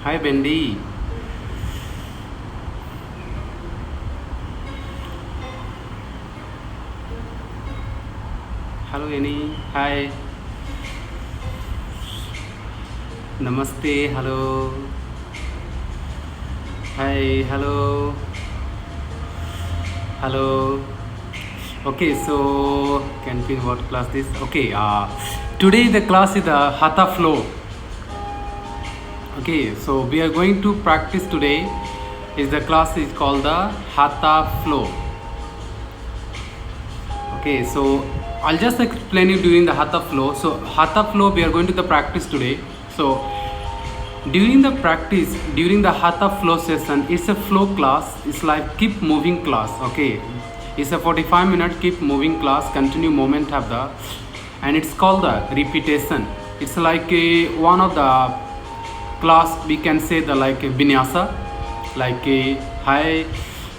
Hi Bendy. Hello Annie. Hi. Namaste. Hello. Hi. Hello. Hello. Okay, so can we what class this? Okay. Today the class is the Hatha flow. Okay, so we are going to practice today. Is the class is called the Hatha flow. Okay, so I'll just explain you during the Hatha flow. So Hatha flow, we are going to the practice today. So during the practice, during the Hatha flow session, it's a flow class. It's like keep moving class. Okay, it's a 45-minute keep moving class. Continue moment have the, and it's called the repetition. It's like one of the class we can say the like vinyasa, like high.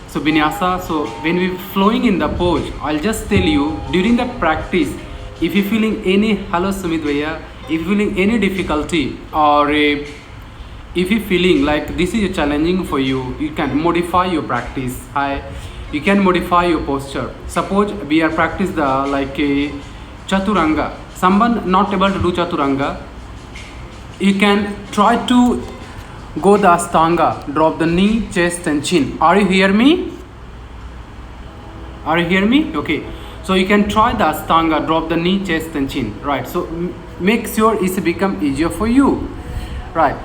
So vinyasa, so when we flowing in the pose, I'll just tell you during the practice, if you feeling any, hello Sumit Bhaiya, if you feeling any difficulty or if you feeling like this is challenging for you, you can modify your practice. You can modify your posture. Suppose we are practice the like a chaturanga. Someone not able to do chaturanga, you can try to go the Astanga, drop the knee, chest and chin. Are you hear me? Are you hear me? Okay. So you can try the Astanga, drop the knee, chest and chin. Right. So make sure it's become easier for you. Right.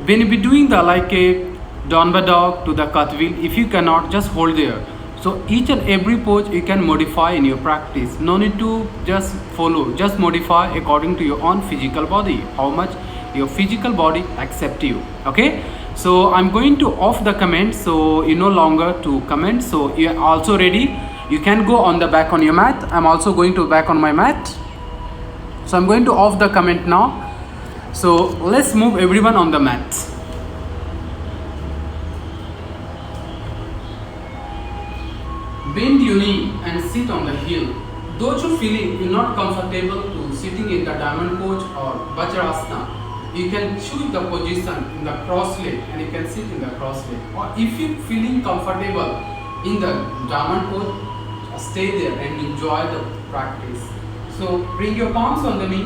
When you be doing the like a downward dog to the cartwheel, if you cannot, just hold there. So each and every pose you can modify in your practice. No need to just follow. Just modify according to your own physical body. How much your physical body accept you. Okay, so I'm going to off the comment, so you no longer to comment. So you're also ready, you can go on the back on your mat. I'm also going to back on my mat, so I'm going to off the comment now. So let's move everyone on the mat. Bend your knee and sit on the heel. Those who feeling you're not comfortable to sitting in the diamond pose or Vajrasana, you can choose the position in the cross leg and you can sit in the cross leg. Or if you feeling comfortable in the diamond pose, stay there and enjoy the practice. So bring your palms on the knee,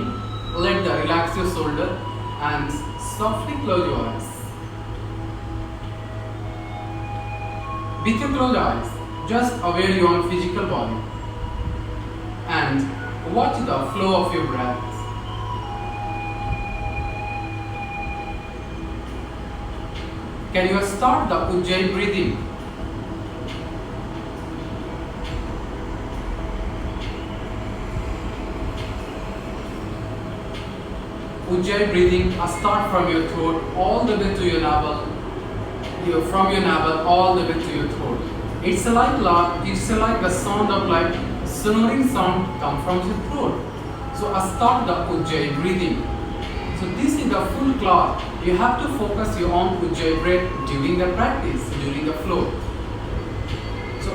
let the relax your shoulder and softly close your eyes. With your closed eyes, just aware your own physical body and watch the flow of your breath. Can you start the Ujjayi breathing? Ujjayi breathing, start from your throat all the way to your navel. From your navel all the way to your throat. It's like the sound of like snoring sound come from your throat. So start the Ujjayi breathing. So this is the full class. You have to focus your own Ujjayi breath during the practice, during the flow. So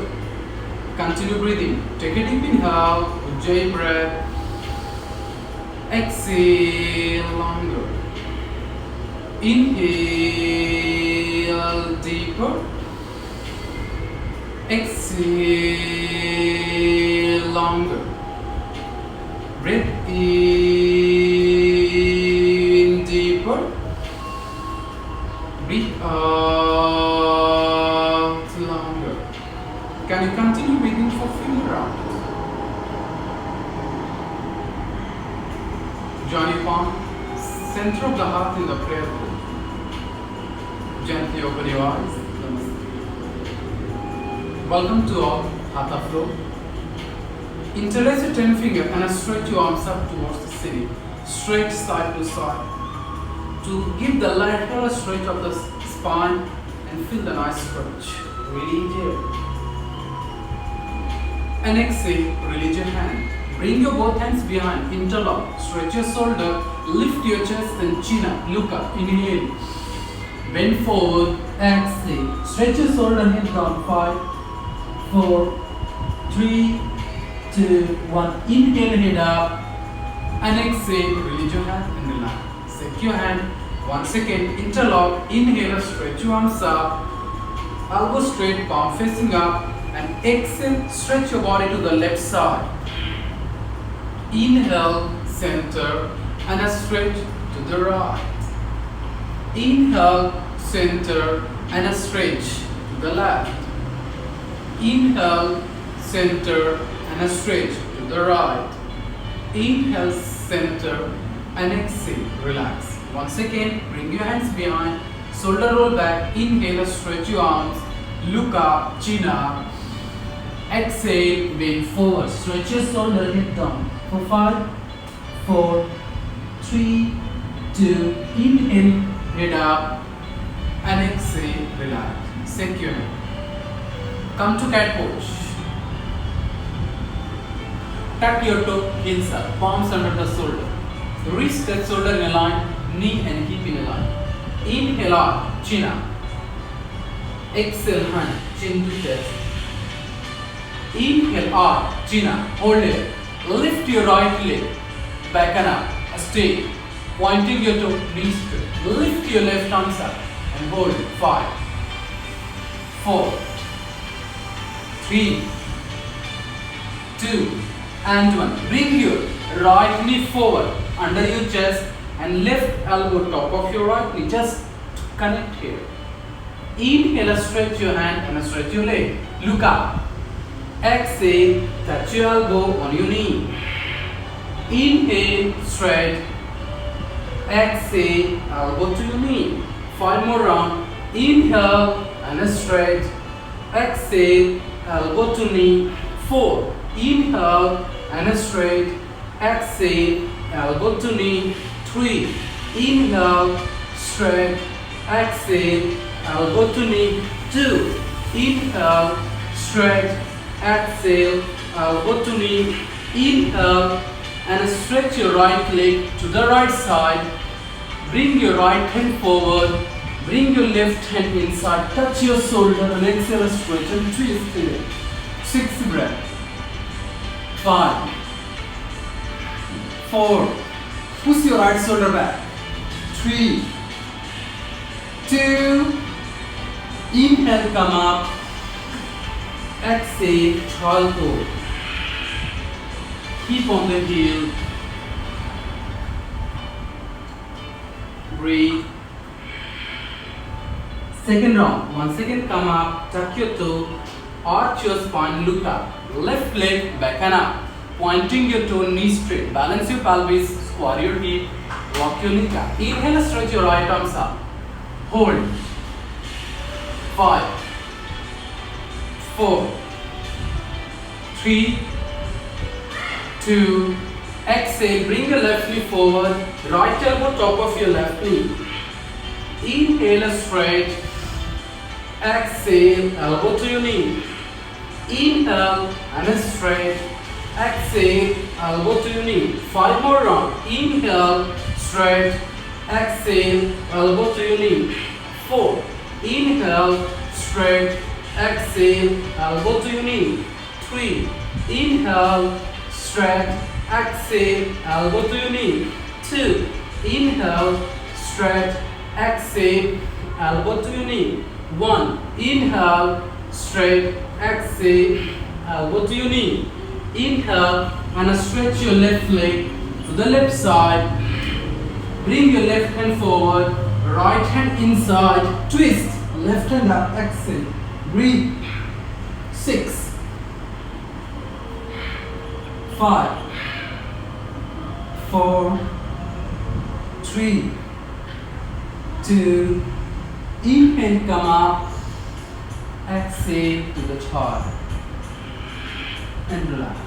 continue breathing. Take a deep inhale, Ujjayi breath. Exhale longer. Inhale deeper. Exhale longer. Breathe in deeper. Breathe out longer. Can you continue breathing for few rounds? Join your palm, center of the heart in the prayer pose. Gently open your eyes. Welcome to all Hatha flow. Interlace your 10 fingers and stretch your arms up towards the ceiling. Stretch side to side to give the lateral stretch of the spine and feel the nice stretch. Release it. And exhale, release your hand. Bring your both hands behind, interlock, stretch your shoulder, lift your chest and chin up, look up, inhale. Bend forward, exhale. Stretch your shoulder and hip down. 5, 4, 3, 2, 1. Inhale, head up. And exhale, release your hand and relax. Take your hand, Once again, interlock. Inhale, stretch your arms up. Elbow straight, palm facing up. And exhale, stretch your body to the left side. Inhale, center, and a stretch to the right. Inhale, center, and a stretch to the left. Inhale, center, and a stretch to the right. Inhale, center, and exhale, relax. Once again, bring your hands behind, shoulder roll back. Inhale, stretch your arms, look up, chin up. Exhale, bend forward, stretch your shoulder, head down. For 5, 4, 3, 2, inhale, head up, and exhale, relax. Secure. Come to cat pose. Tuck your toe, heels up, palms under the shoulder. Wrist touch shoulder in a line, knee and hip in a line. Inhale up, chin up. Exhale, hand, chin to chest. Inhale up, chin up, hold it. Lift your right leg, back and up, stay. Pointing your toe, knees straight. Lift your left arm up and hold it. 5, 4, 3, 2, and 1. Bring your right knee forward under your chest and left elbow top of your right knee. Just connect here. Inhale, stretch your hand and stretch your leg. Look up. Exhale, touch your elbow on your knee. Inhale, straight. Exhale, elbow to your knee. 5 more round. Inhale and straight. Exhale, elbow to knee. 4. Inhale and straight. Exhale, elbow to knee. 3. Inhale, straight. Exhale, elbow to knee. 2. Inhale, straight. Exhale, elbow to knee. Inhale and stretch your right leg to the right side. Bring your right hand forward. Bring your left hand inside. Touch your shoulder and exhale, stretch and twist it. 6 breath. 5, 4. Push your right shoulder back. 3, 2. Inhale, come up. Exhale, elbow. Keep on the heel. Breathe. Second round. Once again, come up, tuck your toe, arch your spine, look up. Left leg back and up. Pointing your toe, knee straight. Balance your pelvis, square your hip, lock your knee up. Inhale, stretch your right arms up. Hold. 5, 4, 3, 2. Exhale, bring your left knee forward, right elbow top of your left knee. Inhale, straight. Exhale, elbow to your knee. Inhale and straight. Exhale, elbow to your knee. 5 more round. Inhale, straight. Exhale, elbow to your knee. 4. Inhale, straight. Exhale, elbow to your knee. 3. Inhale, straight. Exhale, elbow to your knee. 2. Inhale, straight. Exhale, elbow to your knee. 1. Inhale, straight. Exhale, elbow to your knee. Inhale and stretch your left leg to the left side. Bring your left hand forward, right hand inside, twist, left hand up, exhale. Breathe. 6, 5, 4, 3, 2. Inhale, come up. Exhale to the top and relax.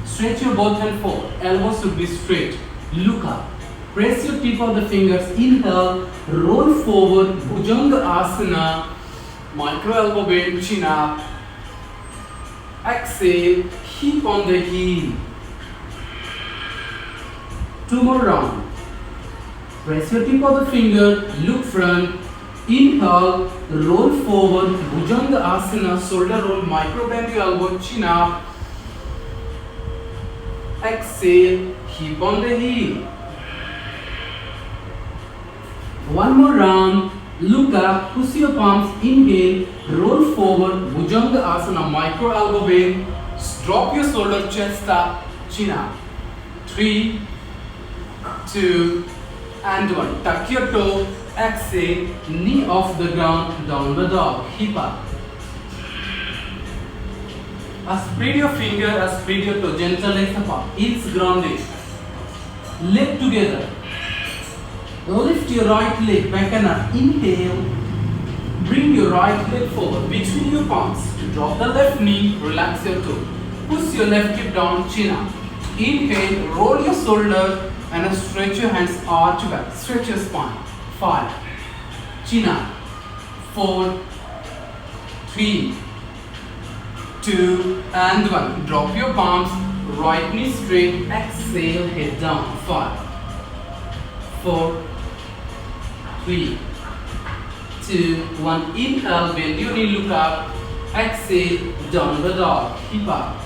Stretch your both hands forward. Elbows should be straight. Look up. Press your tip of the fingers. Inhale. Roll forward. Bhujanga Asana. Micro elbow bend. Chin up. Exhale. Hip on the heel. 2 more rounds. Press your tip of the finger. Look front. Inhale. Roll forward. Bhujanga Asana. Shoulder roll. Micro bend your elbow. Chin up. Exhale, hip on the heel. One more round. Look up, push your palms, inhale, roll forward, Bhujanga Asana, micro elbow bend. Drop your shoulder, chest up, chin up. 3, 2, and 1. Tuck your toe, exhale, knee off the ground, downward dog, hip up. Spread your finger, spread your toe, gentle legs apart, heels grounded. Leg together. Lift your right leg back and up. Inhale. Bring your right leg forward between your palms. Drop the left knee. Relax your toe. Push your left hip down. Chin up. Inhale. Roll your shoulder and stretch your hands. Arch back. Stretch your spine. 5. Chin up. 4. 3. 2 and 1. Drop your palms. Right knee straight. Exhale. Head down. 5. 4. 3, 2, 1. Inhale, bend your knee, look up. Exhale, downward dog, hip up.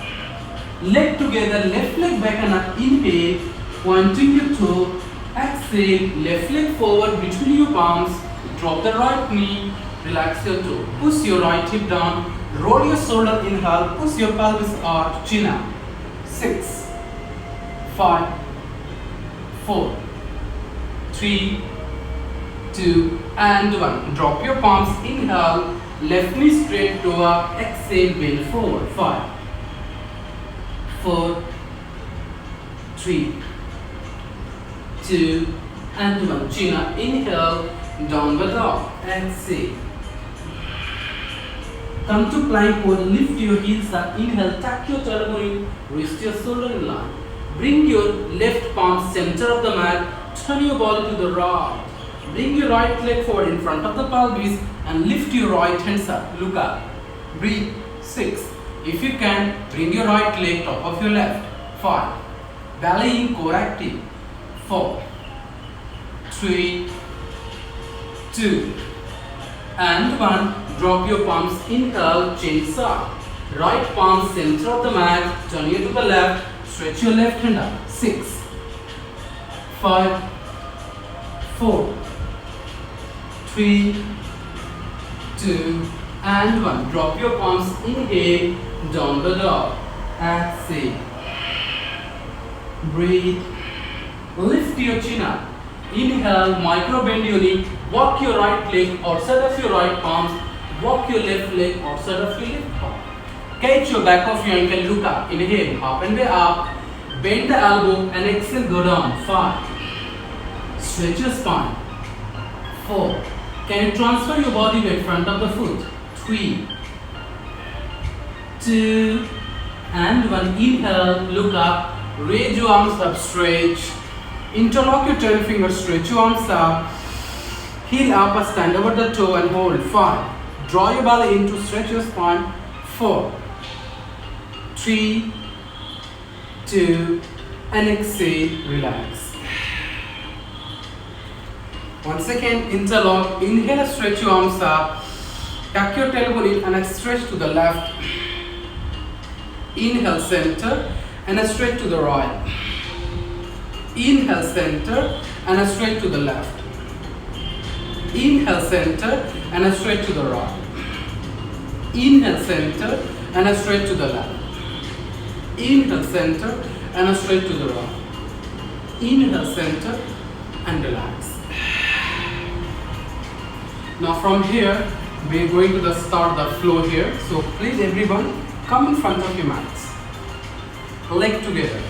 Leg together, left leg back and up. Inhale, pointing your toe. Exhale, left leg forward between your palms. Drop the right knee, relax your toe. Push your right hip down. Roll your shoulder, inhale. Push your pelvis arch, chin up. 6, 5, 4, 3, 2 and 1. Drop your palms, inhale, left knee straight, toe up, exhale, bend forward. 5, 4, 3, 2 and 1. Chin up, inhale, downward dog, exhale. Come to plank pose, lift your heels up, inhale, tuck your tailbone in, wrist your shoulder in line. Bring your left palm center of the mat, turn your body to the right. Bring your right leg forward in front of the pelvis and lift your right hands up. Look up. Breathe. 6. If you can, bring your right leg top of your left. 5. Belly in, core active. 4, 3, 2 and 1. Drop your palms. Inhale, chin side. Right palm center of the mat. Turn you to the left. Stretch your left hand up. 6, 5, 4, 3, 2 and 1. Drop your palms. Inhale, downward dog. Exhale. Breathe. Lift your chin up. Inhale, micro bend your knee. Walk your right leg outside of your right palms. Walk your left leg outside of your left palm. Catch your back of your ankle. Look up. Inhale, up and up. Bend the elbow and exhale, go down. 5. Stretch your spine. 4. Can you transfer your body weight front of the foot? 3, 2 and 1. Inhale, look up. Raise your arms up, stretch. Interlock your 10 fingers, stretch your arms up. Heel up, stand over the toe and hold. 5. Draw your belly in to stretch your spine. 4, 3, 2 and exhale, relax. Once again, interlock. Inhale, stretch your arms up. Tuck your tailbone in and stretch to the left. Inhale, center and stretch to the right. Inhale, center and straight to the left. Inhale, center and straight to the right. Inhale, center and straight to the left. Inhale, center and straight to the right. Inhale, center and relax. Now from here, we are going to start the flow here. So please everyone, come in front of your mats. Leg together.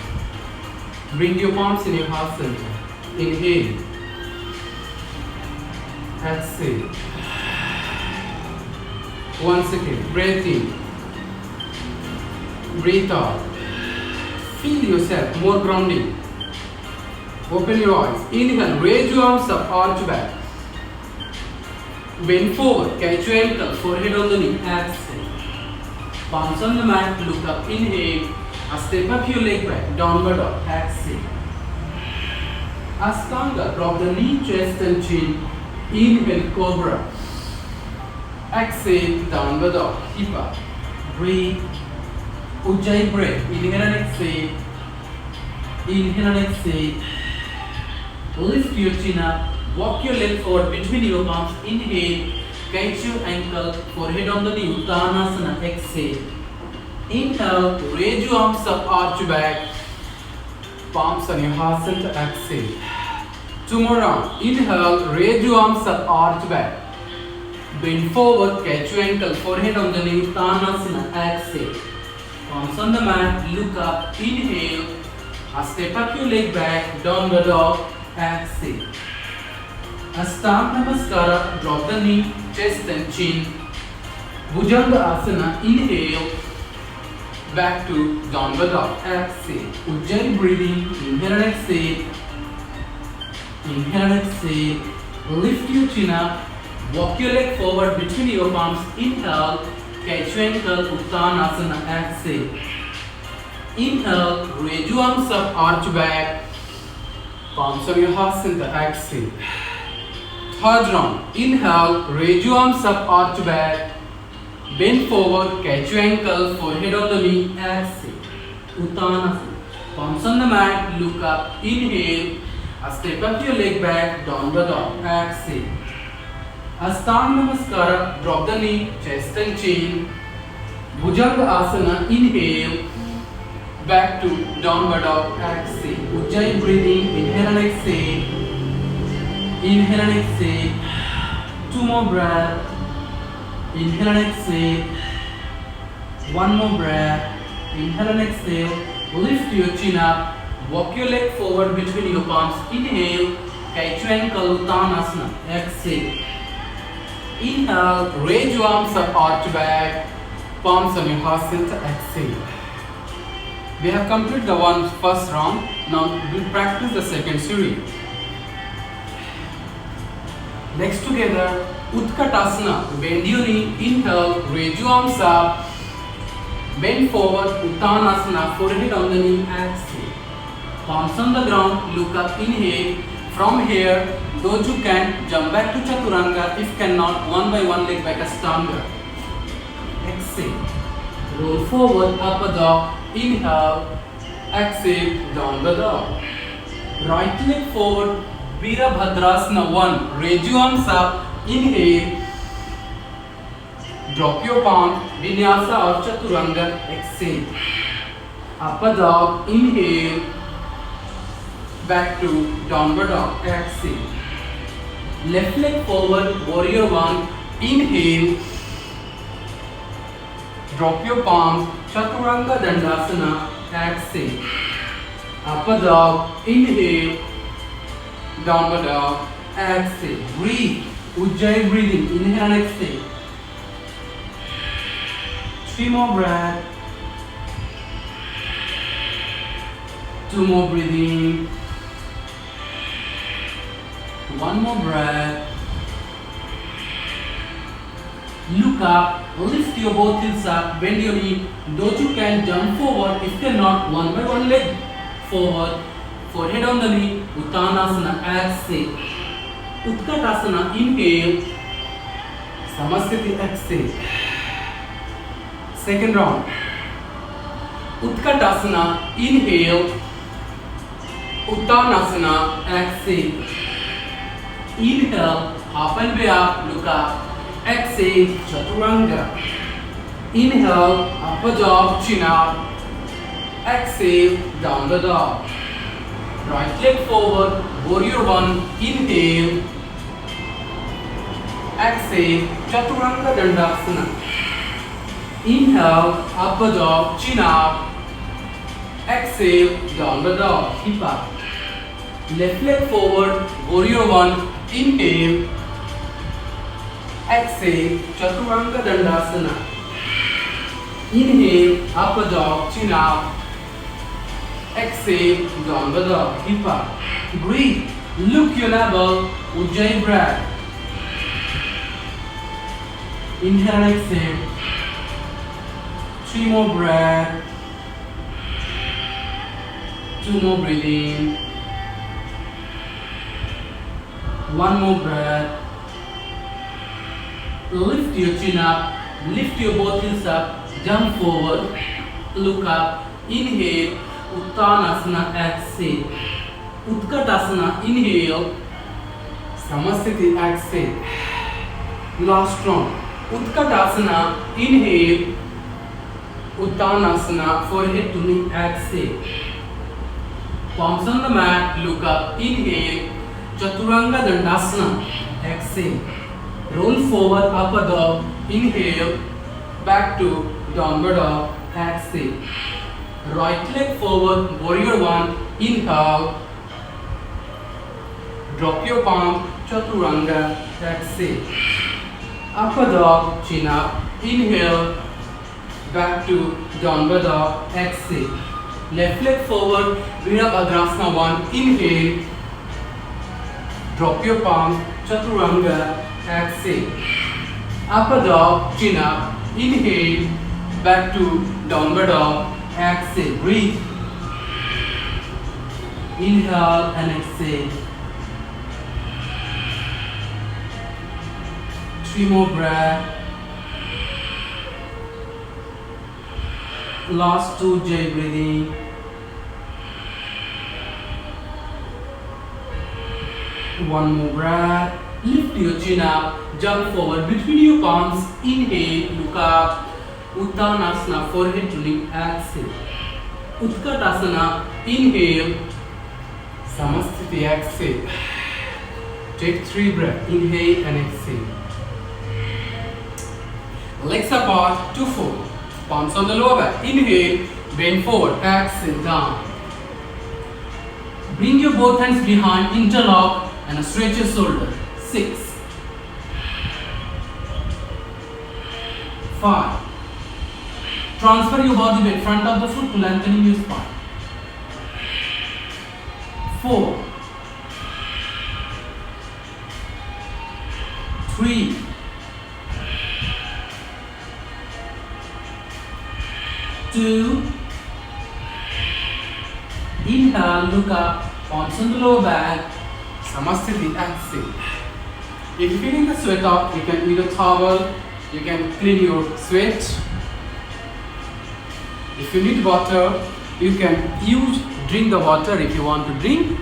Bring your palms in your heart center. Inhale. Exhale. Once again, breathe in. Breathe out. Feel yourself, more grounding. Open your eyes. Inhale, raise your arms up, arch back. Bend forward, catch your ankle, forehead on the knee. Exhale. Palms on the mat, look up, inhale. Step up your leg back, downward dog. Exhale. Ashtanga, drop the knee, chest and chin. Inhale, cobra. Exhale, downward dog. Hip up. Breathe. Ujjayi breath. Inhale and exhale. Inhale and exhale. Lift your chin up. Walk your leg forward between your palms. Inhale. Catch your ankle. Forehead on the knee. Uttanasana. Exhale. Inhale. Raise your arms up. Arch back. Palms on your heart center. Exhale. Two more rounds. Inhale. Raise your arms up. Arch back. Bend forward. Catch your ankle. Forehead on the knee. Uttanasana. Exhale. Palms on the mat. Look up. Inhale. Step up your leg back. Downward dog. Exhale. Ashtanga Namaskara. Drop the knee, chest and chin. Bhujanga Asana. Inhale. Back to downward dog. Exhale. Ujjayi breathing. Inhale and exhale. Inhale and exhale. Lift your chin up. Walk your leg forward between your palms. Inhale. Catch your ankle. Uttanasana. Exhale. Inhale. Raise your arms up. Arch back. Palms on your heart center. Exhale. Third round. Inhale. Raise your arms up. Arch back. Bend forward. Catch your ankle. Forehead on the knee. Exhale. Uttanasana. Palms on the mat. Look up. Inhale. Step up your leg back. Downward dog. Exhale. Ashtanga Namaskara. Drop the knee. Chest and chin. Bhujanga Asana. Inhale. Back to downward dog. Exhale. Ujjayi breathing. Inhale and exhale. Inhale and exhale. Two more breath. Inhale and exhale. One more breath. Inhale and exhale. Lift your chin up. Walk your leg forward between your palms. Inhale. Catch your ankle. Uttanasana. Exhale. Inhale. Raise your arms up. Arch back. Palms on your heart center. Exhale. We have completed the first round. Now we'll practice the second series. Legs together. Utkatasana. Bend your knee. Inhale. Raise your arms up. Bend forward. Uttanasana. Forehead on the knee. Exhale. Palms on the ground. Look up. Inhale. From here, those who can jump back to Chaturanga. If cannot, one by one leg back Ashtanga. Exhale. Roll forward. Upper dog. Inhale. Exhale. Downward dog. Right leg forward. Virabhadrasana 1. Raise your arms up. Inhale. Drop your palm. Vinyasa or Chaturanga. Exhale. Upper dog. Inhale. Back to downward dog. Exhale. Left leg forward. Warrior 1. Inhale. Drop your palms. Chaturanga Dandasana. Exhale. Upper dog. Inhale. Downward dog. Exhale. Breathe. Ujjayi breathing. Inhale and exhale. 3 more breaths. 2 more breathing. 1 more breath. Look up. Lift your both heels up. Bend your knee. Those you can jump forward. If cannot, one by one leg forward. Forehead on the knee. Uttanasana. Exhale. Utkatasana. Inhale. Samasthiti. Exhale. Second round. Utkatasana. Inhale. Uttanasana. Exhale. Inhale. Half and way up. Look up. Exhale. Chaturanga. Inhale. Upper dog. Chin up. Exhale. Down the dog. Right leg forward. Warrior 1. Inhale. Exhale. Chaturanga Dandasana. Inhale. Upper dog. Chin up. Exhale. Down the dog. Hip up. Left leg forward. Warrior 1. Inhale. Exhale. Chaturanga Dandasana. Inhale. Upper dog. Chin up. Exhale. Downward dog. Hip up. Breathe. Look your navel. Ujjayi breath. Inhale and exhale. 3 more breaths. 2 more breathing. 1 more breath. Lift your chin up. Lift your both heels up. Jump forward. Look up. Inhale. Uttanasana, exhale. Utkatasana, inhale. Samasthiti, exhale. Last round. Utkatasana, inhale. Uttanasana, forehead to knee, exhale. Palms on the mat, look up, inhale. Chaturanga Dandasana, exhale. Roll forward, upper dog, inhale. Back to downward dog, exhale. Right leg forward, warrior one, inhale. Drop your palm, Chaturanga, exhale. Upper dog, chin up, inhale. Back to downward dog, exhale. Left leg forward, Virabhadrasana 1, inhale. Drop your palm, Chaturanga, exhale. Upper dog, chin up, inhale. Back to downward dog, exhale. Breathe. Inhale and exhale. 3 more breaths. Last 2 J breathing. One more breath. Lift your chin up. Jump forward between your palms. Inhale. Look up. Uttanasana. Forehead to knee. Exhale. Utkatasana. Inhale. Samasthiti. Exhale. Take 3 breaths. Inhale and exhale. Legs apart. 2-4. Palms on the lower back. Inhale, bend forward, exhale, down. Bring your both hands behind, interlock, and stretch your shoulder. 6, 5. Transfer your body weight front of the foot to lengthening your spine. 4, 3, 2. Inhale, look up, palms on the lower back. Samasthiti, exhale. If you're feeling the sweat out, you can use a towel, you can clean your sweat. If you need water, you can drink the water if you want to drink.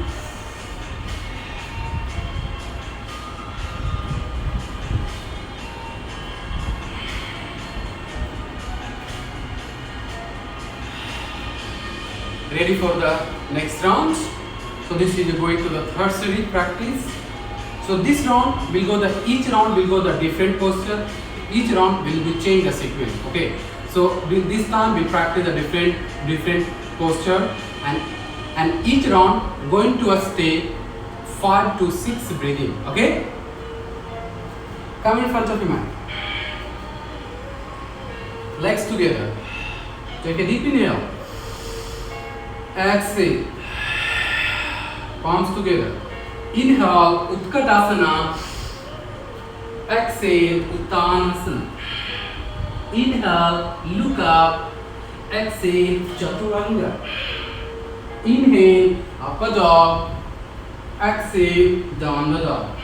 Ready for the next round? So this is going to the third series practice. So this round will go each round will go the different posture. Each round will be change the sequence. Okay. So this time we practice a different posture, and each round going to stay 5 to 6 breathing. Okay. Come in front of your man. Legs together. Take a deep inhale. Exhale. Palms together. Inhale, Utkatasana. Exhale, Uttanasana. Inhale, look up. Exhale, Chaturanga. Inhale, upper dog. Exhale, downward dog.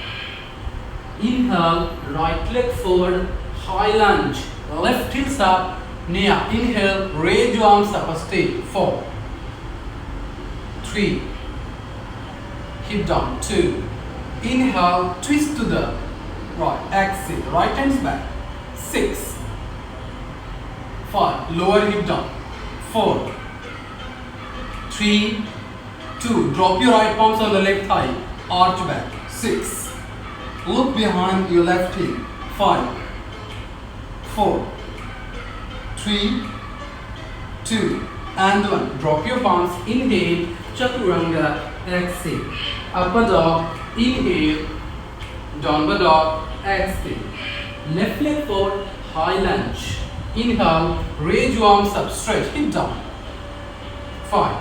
Inhale, right leg forward, high lunge. Left heels up, knee up. Inhale, raise your arms up, stay. 4, 3, hip down, 2. Inhale, twist to the right, exhale, right hands back. 6, 5, lower hip down. 4, 3, 2, drop your right palms on the left thigh, arch back. 6, look behind your left hip. 5, 4, 3, 2, and 1. Drop your palms, inhale, Chaturanga, exhale. Upper dog, inhale. Downward dog, exhale. Left leg forward, high lunge. Inhale, raise your arms up, stretch, hip down. 5,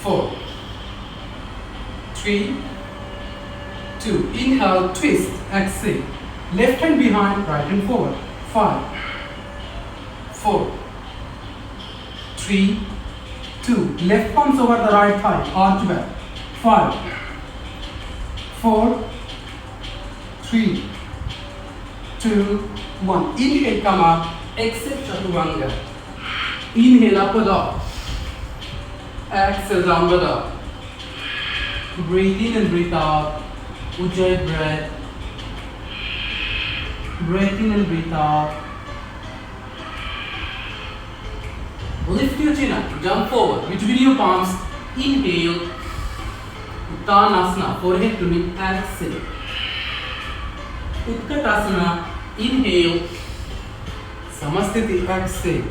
4, 3, 2. Inhale, twist, exhale. Left hand behind, right hand forward. 5, 4, 3, 2. Left palms over the right thigh, arch back. 5, 4, 3, 2, 1. Inhale, come up. Exhale, Chaturanga. Inhale, upper dog. Exhale, downward dog. Breathe in and breathe out. Ujjayi breath. Breathe in and breathe out. Lift your chin up. Jump forward between your palms. Inhale. Uttanasana. Forehead to knee. Exhale. Utkatasana. Inhale. Samasthiti. Exhale.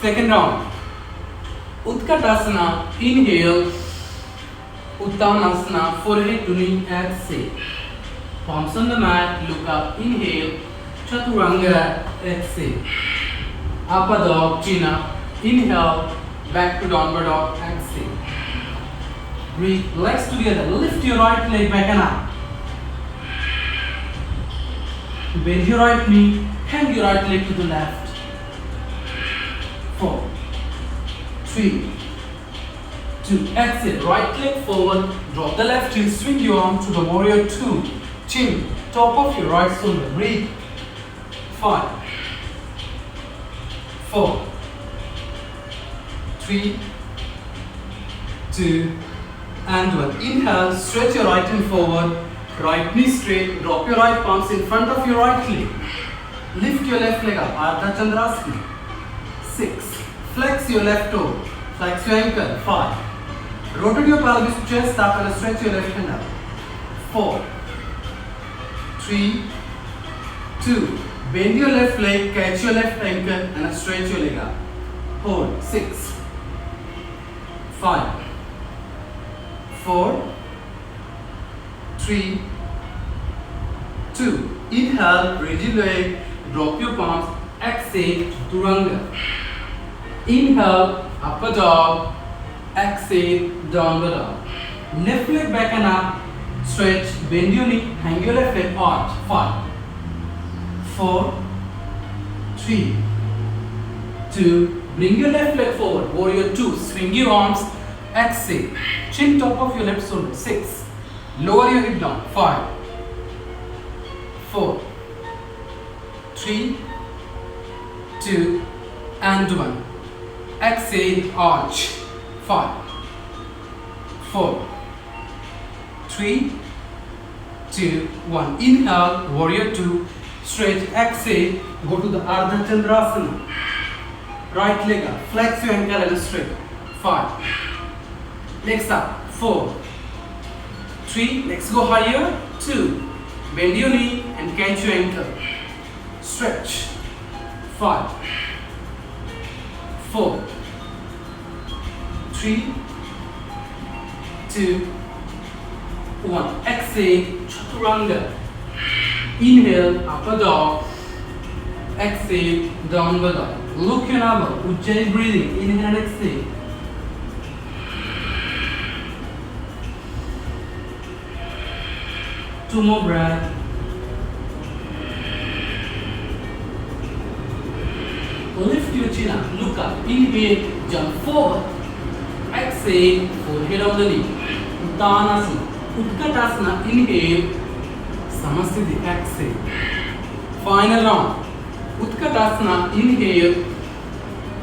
Second round. Utkatasana. Inhale. Uttanasana. Forehead to knee. Exhale. Palms on the mat. Look up. Inhale. Chaturanga. Exhale. Upper dog. Chin up. Inhale. Back to downward dog. Exhale. Breathe. Legs together. Lift your right leg back and up. Bend your right knee. Hang your right leg to the left. 4, 3, 2. Exhale. Right leg forward. Drop the left heel. Swing your arm to the warrior 2. Chin. Top of your right shoulder. Breathe. 5, 4, 3, 2, and 1. Inhale. Stretch your right hand forward. Right knee straight. Drop your right palms in front of your right leg. Lift your left leg up. Ardha Chandrasana. 6. Flex your left toe. Flex your ankle. 5. Rotate your pelvis, chest up and stretch your left hand up. 4, 3, 2. Bend your left leg, catch your left ankle and stretch your leg up. Hold. 6, 5, 4, 3, 2. Inhale, rigid leg, drop your palms, exhale, Chaturanga. Inhale, upper dog, exhale, downward dog. Left leg back and up, stretch, bend your knee, hang your left leg, arch. 5, 4, 3, 2. Bring your left leg forward, warrior 2. Swing your arms, exhale, chin top of your left shoulder. 6. Lower your hip down. 5, 4, 3, 2, and 1. Exhale, arch. 5, 4, 3, 2, 1. Inhale, warrior 2. Stretch, exhale, go to the Ardha Chandrasana. Right leg up, flex your ankle and straight. 5. Legs up. 4, 3. Legs go higher. 2. Bend your knee and catch your ankle. Stretch. 5, 4, 3, 2, 1. Exhale, Chaturanga. Inhale, upper dog. Exhale, downward dog. Look your navel. Ujjayi breathing. Inhale and exhale. Two more breaths. Lift your chin up. Look up. Inhale, jump forward. Exhale, forehead on the knee. Uttanasana. Utkatasana. Inhale. Samasthiti. Exhale. Final round. Utkatasana. Inhale.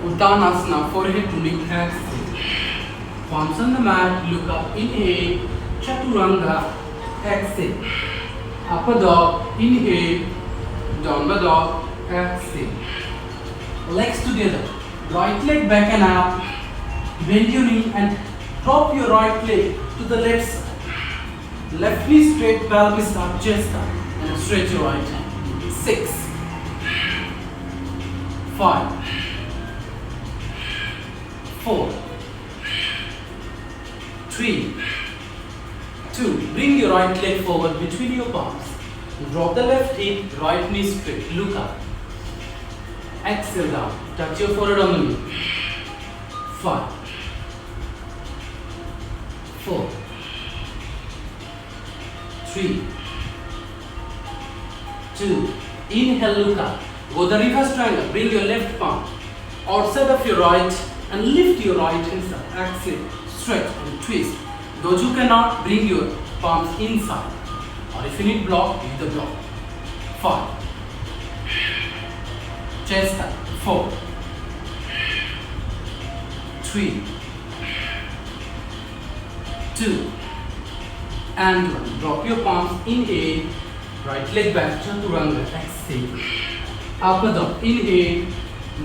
Uttanasana. Forehead to knee. Exhale. Palms on the mat. Look up. Inhale. Chaturanga. Exhale. Upper dog. Inhale. Downward dog. Exhale. Legs together. Right leg back and up. Bend your knee and drop your right leg to the left side. Left knee straight, pelvis up, chest up, and stretch your right hand. 6, 5, 4, 3, 2. Bring your right leg forward between your palms. Drop the left hip, right knee straight. Look up. Exhale down. Touch your forehead on the knee. 5, 4, 3, 2. Inhale, look up. Go the reverse triangle. Bring your left palm outside of your right and lift your right hand up. Exhale, stretch and twist. Those who cannot, bring your palms inside. Or if you need block, use the block. 5. Chest up. 4, 3, 2, and 1. Drop your palms, inhale, right leg back, chaturanga, exhale. Upper dog, inhale,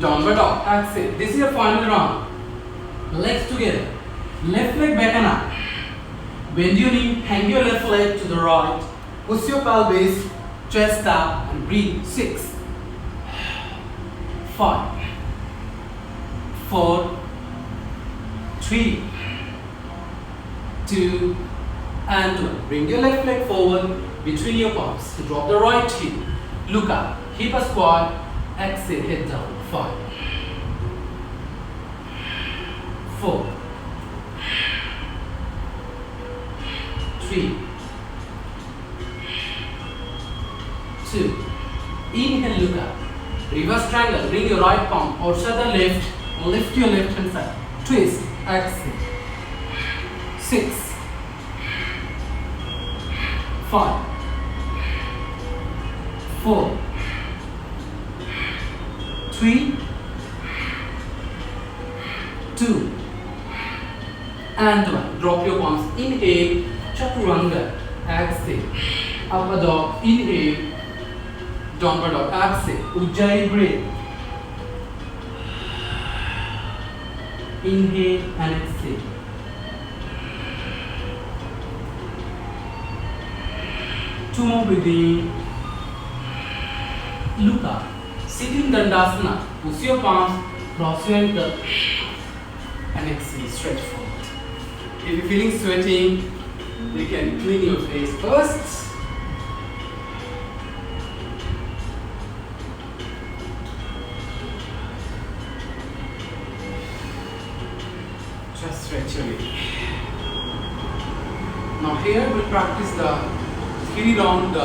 downward dog, exhale. This is your final round. Legs together, left leg back and up. Bend your knee, hang your left leg to the right. Push your pelvis, chest up, and breathe. 6, 5, 4, 3, 2, and 1. Bring your left leg forward between your palms. Drop the right hip. Look up. Hip a squat. Exhale. Head down. 5, 4, 3, 2. Inhale. Look up. Reverse triangle. Bring your right palm outside the left. Lift your left hand side. Twist. Exhale. 6, 5, 4, 3, 2, and 1. Drop your palms. Inhale, chaturanga. Exhale. Upper dog. Inhale, downward dog. Exhale. Ujjayi breath. Inhale and exhale. Two more breathing. Look up. Sitting Dandasana. Push your palms, cross your ankle, and exhale. Stretch forward. If you're feeling sweating, you can clean your face first. Just stretch your leg. Now here we'll practice the 3-round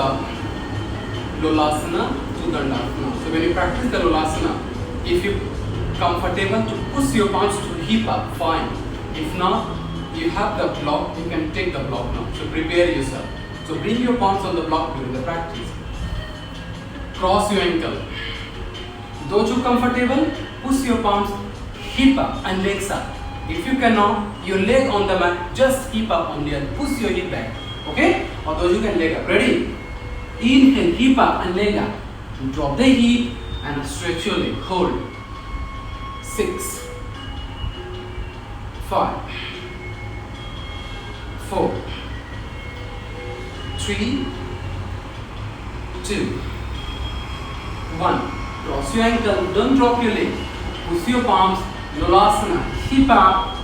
Lolasana to Dandasana. So when you practice the Lolasana, if you're comfortable to push your palms to hip up, fine. If not, you have the block, you can take the block now. So prepare yourself. So bring your palms on the block during the practice. Cross your ankle. Those who are comfortable, push your palms, hip up and legs up. If you cannot, your leg on the mat, just keep up only and push your hip back. Okay? Or those you can leg up. Ready? Inhale, hip up and leg up. Drop the hip and stretch your leg. Hold. 6, 5, 4, 3, 2, 1. Cross your ankle. Don't drop your leg. Push your palms. Lolasana. Hip up.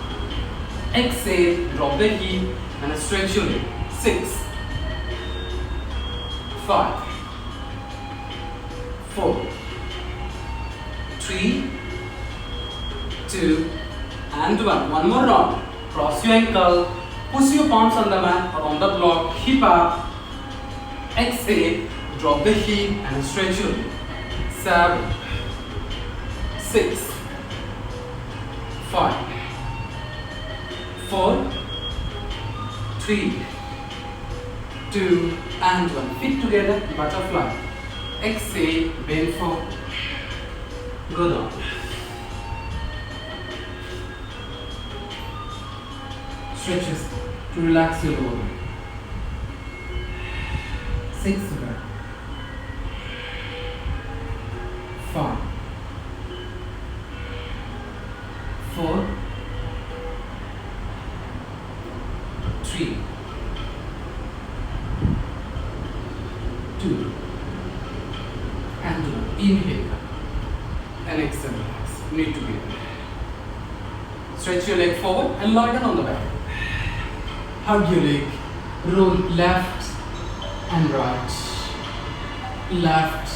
Exhale. Drop the hip and stretch your leg. 6, 5, 4, 3, 2, and 1. One more round. Cross your ankle. Push your palms on the mat or on the block. Hip up. Exhale. Drop the hip and stretch your leg. 7, 6, 5, 4, 3, 2, and 1. Feet together, butterfly. Exhale, bend forward. Go down. Stretches to relax your lower back. 6 back. 5, 4, 3, 2, and 1. Inhale and exhale. Relax. Knee together. Stretch your leg forward and lie down on the back. Hug your leg. Roll left and right. Left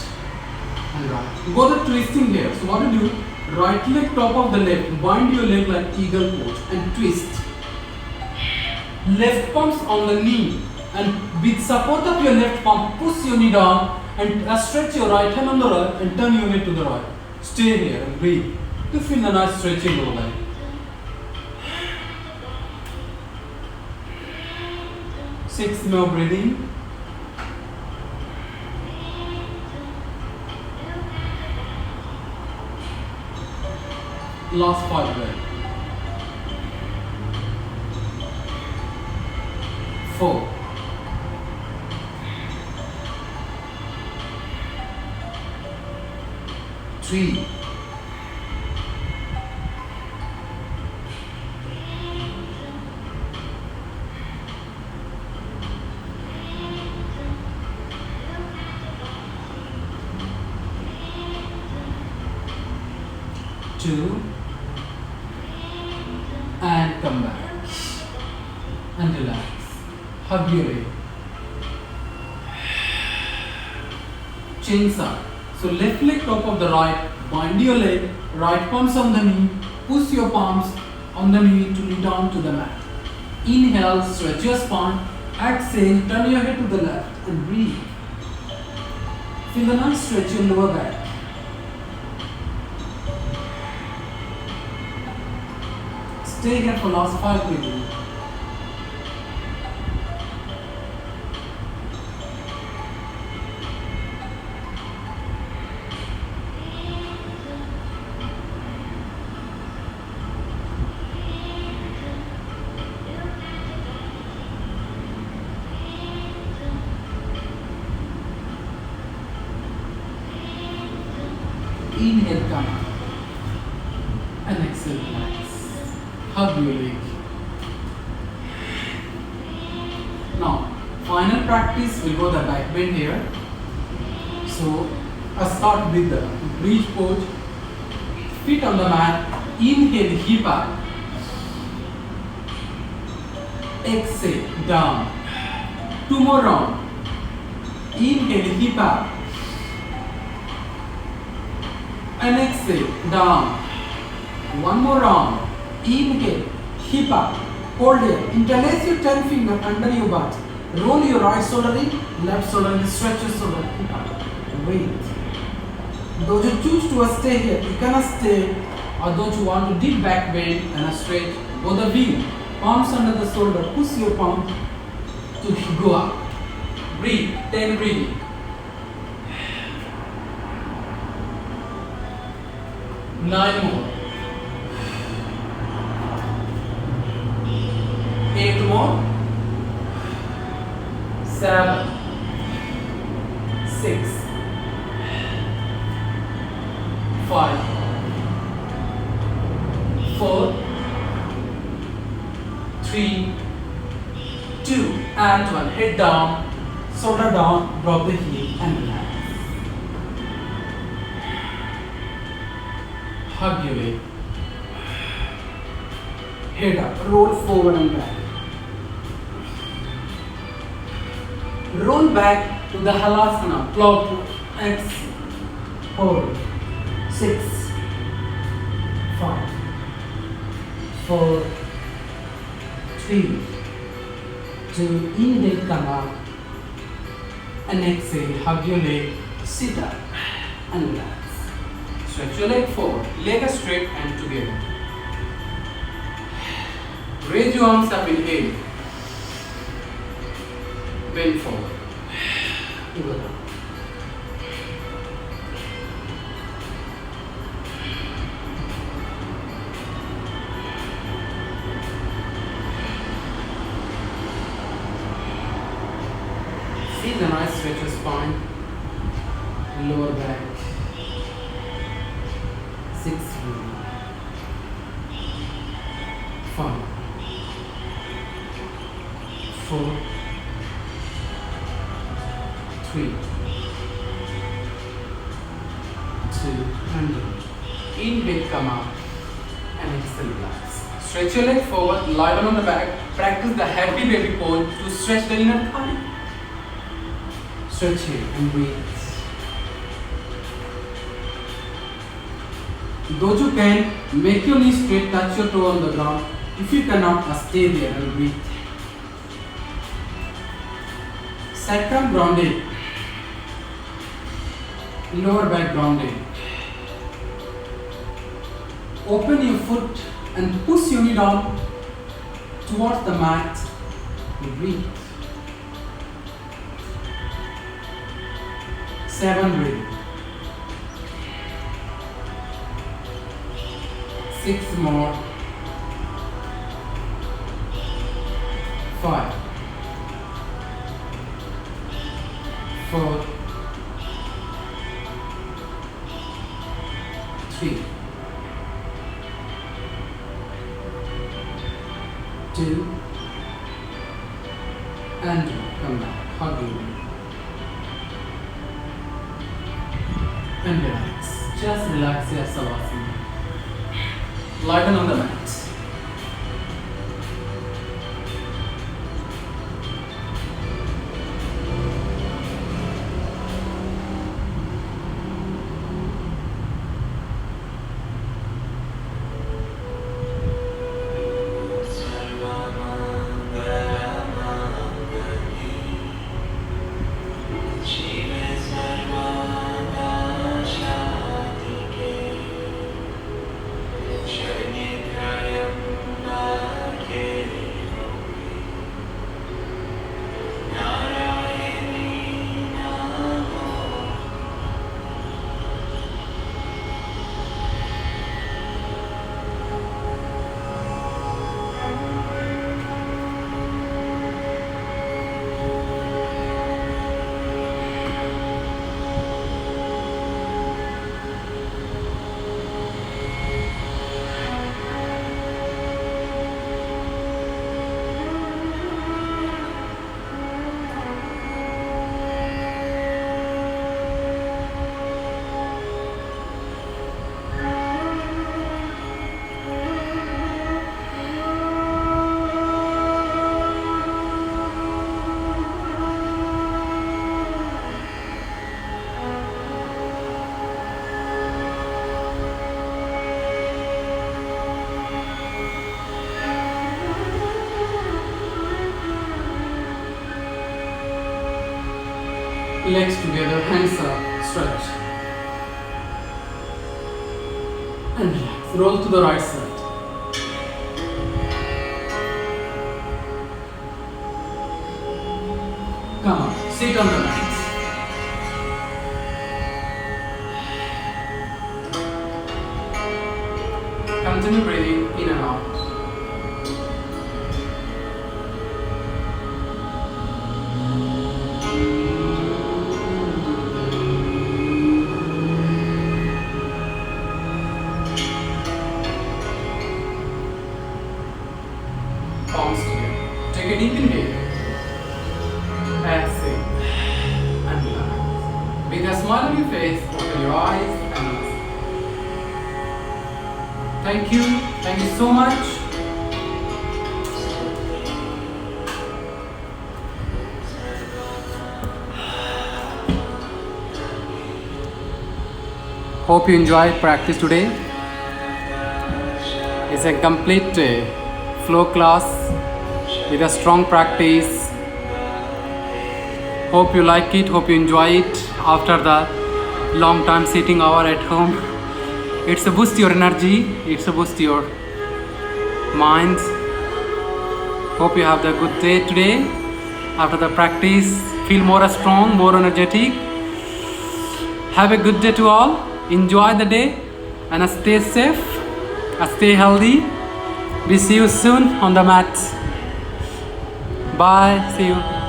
and right. Go the twisting here. So what do you do? Right leg top of the left. Bind your leg like eagle pose and twist. Left palms on the knee, and with support of your left palm, push your knee down and stretch your right hand on the right and turn your head to the right. Stay here and breathe to feel a nice stretching lower leg. Six more breathing. Last 5 breaths. 4, 3, 2, and come back and relax. Hug your leg. Chins up. So left leg top of the right, bind your leg, right palms on the knee, push your palms on the knee to knee down to the mat. Inhale, stretch your spine. Exhale, turn your head to the left and breathe. Feel the nice stretch your lower back. Stay here for last 5 breathing. Inhale, come up. And exhale, relax. Hug your leg. Now, final practice, we'll go the back bend here. So, I'll start with the bridge pose. Feet on the mat. Inhale, hip up. Exhale, down. 2 more rounds. Inhale, hip up. And exhale, down. 1 more round. Inhale, hip up. Hold here. Interlace your 10 fingers under your butt. Roll your right shoulder in, left shoulder in, stretch your shoulder. Hip up. Wait. Those who choose to stay here, you cannot stay. Or those who want to deep back bend and a straight, go the wheel. Palms under the shoulder. Push your palm to go up. Breathe. 10 breathing. 9 more. 8 more. 7, 6, 5, 4, 3, 2, and 1. Head down, shoulder down, drop the heel and relax. Hug your leg. Head up, roll forward and back. Roll back to the Halasana, plow to X, hold, 6, 5, 4, 3, 2, inhale, come up, and exhale, hug your leg, sit up, and relax. Stretch your leg forward, leg straight and together. Raise your arms up, inhale. Bend forward. Go down. See the nice stretch of spine, lower back. 6, 5, 4, 3, 2, and inhale, come up, and exhale, relax. Stretch your leg forward, lie down on the back. Practice the happy baby pose to stretch the inner thigh. Stretch here and breathe. Those who can, make your knees straight, touch your toe on the ground. If you cannot, stay there and breathe. Sacrum grounded. Lower back grounded. Open your foot and push your knee down towards the mat. Breathe. 7 breathe. 6 more. 5, 4, 3, 2, and come back, hugging, and relax. Just relax your savasana. Lighten on the mat. Legs together, hands up, stretch. And relax. Roll to the right side. Come on, sit on the mat. Continue breathing in and out. Palms together. Take a deep inhale. Exhale. And relax. With a smile on your face, open your eyes and relax. Thank you. Thank you so much. Hope you enjoyed practice today. It's a complete flow class with a strong practice. Hope you like it, hope you enjoy it after the long time sitting hour at home. It's a boost your energy, it's a boost your minds. Hope you have the good day today. After the practice, feel more strong, more energetic. Have a good day to all. Enjoy the day and stay safe, stay healthy. We see you soon on the mat. Bye. See you.